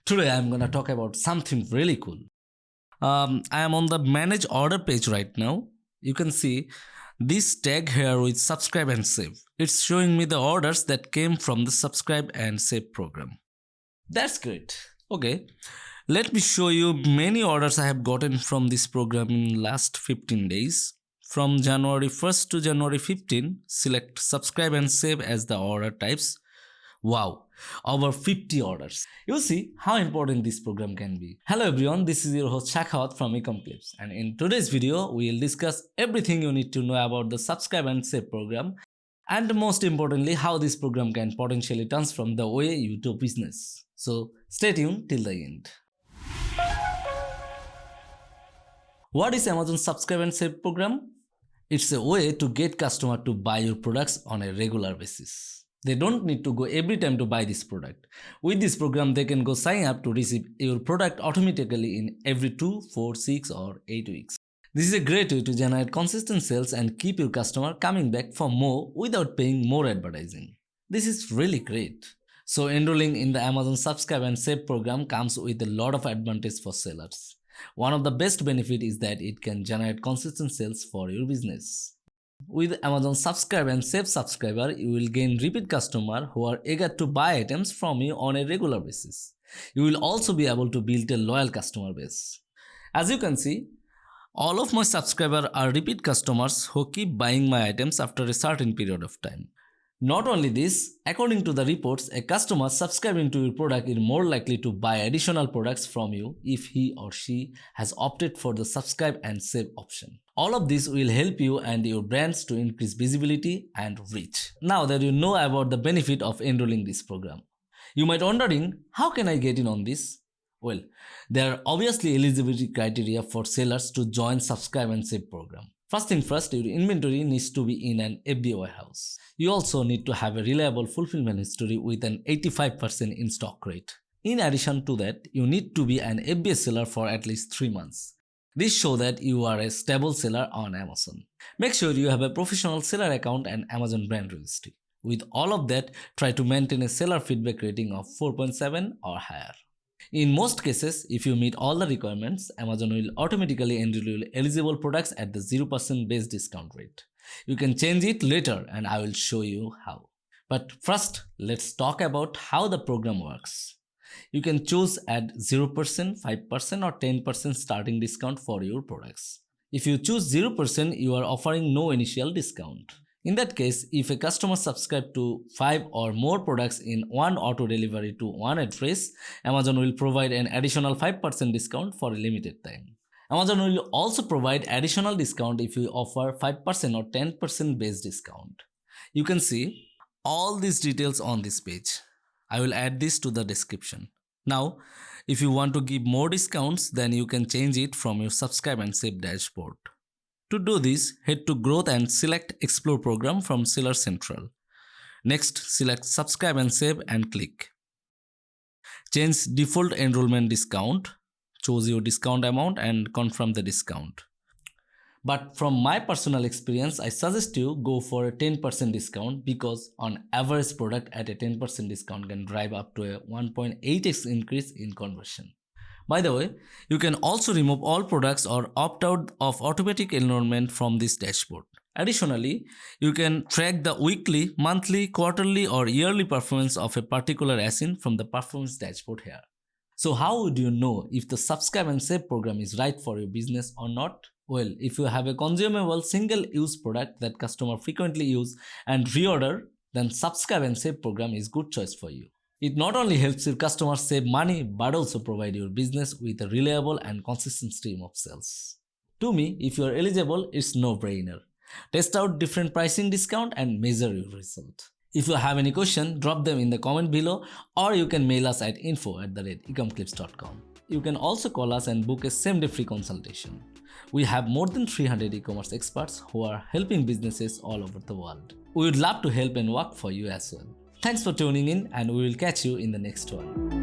Today I'm gonna talk about something really cool. I am on the manage order page right now. You can see this tag here with subscribe and save. It's showing me the orders that came from the subscribe and save program. That's great. Okay, let me show you many orders I have gotten from this program in last 15 days. From January 1st to January 15, select subscribe and save as the order types. Wow, over 50 orders. You see how important this program can be. Hello everyone, this is your host Sakhawat from Ecomclips, and in today's video we will discuss everything you need to know about the subscribe and save program, and most importantly how this program can potentially transform the way you do business. So stay tuned till the end. What is Amazon subscribe and save program? It's a way to get customer to buy your products on a regular basis. They don't need to go every time to buy this product. With this program, they can go sign up to receive your product automatically in every 2, 4, 6 or 8 weeks. This is a great way to generate consistent sales and keep your customer coming back for more without paying more advertising. This is really great. So enrolling in the Amazon subscribe and save program comes with a lot of advantage for sellers. One of the best benefits is that it can generate consistent sales for your business. With Amazon subscribe and save subscriber, you will gain repeat customers who are eager to buy items from you on a regular basis. You will also be able to build a loyal customer base. As you can see, all of my subscribers are repeat customers who keep buying my items after a certain period of time. Not only this, according to the reports, a customer subscribing to your product is more likely to buy additional products from you if he or she has opted for the subscribe and save option. All of this will help you and your brands to increase visibility and reach. Now that you know about the benefit of enrolling this program, you might wondering, how can I get in on this? Well, there are obviously eligibility criteria for sellers to join subscribe and save program. First thing first, your inventory needs to be in an FBA warehouse. You also need to have a reliable fulfillment history with an 85% in stock rate. In addition to that, you need to be an FBA seller for at least 3 months. This shows that you are a stable seller on Amazon. Make sure you have a professional seller account and Amazon brand registry. With all of that, try to maintain a seller feedback rating of 4.7 or higher. In most cases, if you meet all the requirements, Amazon will automatically enroll your eligible products at the 0% base discount rate. You can change it later and I will show you how. But first, let's talk about how the program works. You can choose at 0%, 5% or 10% starting discount for your products. If you choose 0%, you are offering no initial discount. In that case, if a customer subscribes to 5 or more products in one auto delivery to one address, Amazon will provide an additional 5% discount for a limited time. Amazon will also provide additional discount if you offer 5% or 10% base discount. You can see all these details on this page. I will add this to the description. Now, if you want to give more discounts, then you can change it from your subscribe and save dashboard. To do this, head to Growth and select Explore Program from Seller Central. Next, select Subscribe and Save and click. Change Default Enrollment Discount. Choose your discount amount and confirm the discount. But from my personal experience, I suggest you go for a 10% discount because on average product at a 10% discount can drive up to a 1.8x increase in conversion. By the way, you can also remove all products or opt out of automatic enrollment from this dashboard. Additionally, you can track the weekly, monthly, quarterly or yearly performance of a particular ASIN from the performance dashboard here. So how would you know if the subscribe and save program is right for your business or not? Well, if you have a consumable single-use product that customers frequently use and reorder, then subscribe and save program is good choice for you. It not only helps your customers save money but also provide your business with a reliable and consistent stream of sales. To me, if you are eligible, it's no-brainer. Test out different pricing discount and measure your result. If you have any question, drop them in the comment below or you can mail us at info@ecomclips.com. You can also call us and book a same-day free consultation. We have more than 300 e-commerce experts who are helping businesses all over the world. We would love to help and work for you as well. Thanks for tuning in and we will catch you in the next one.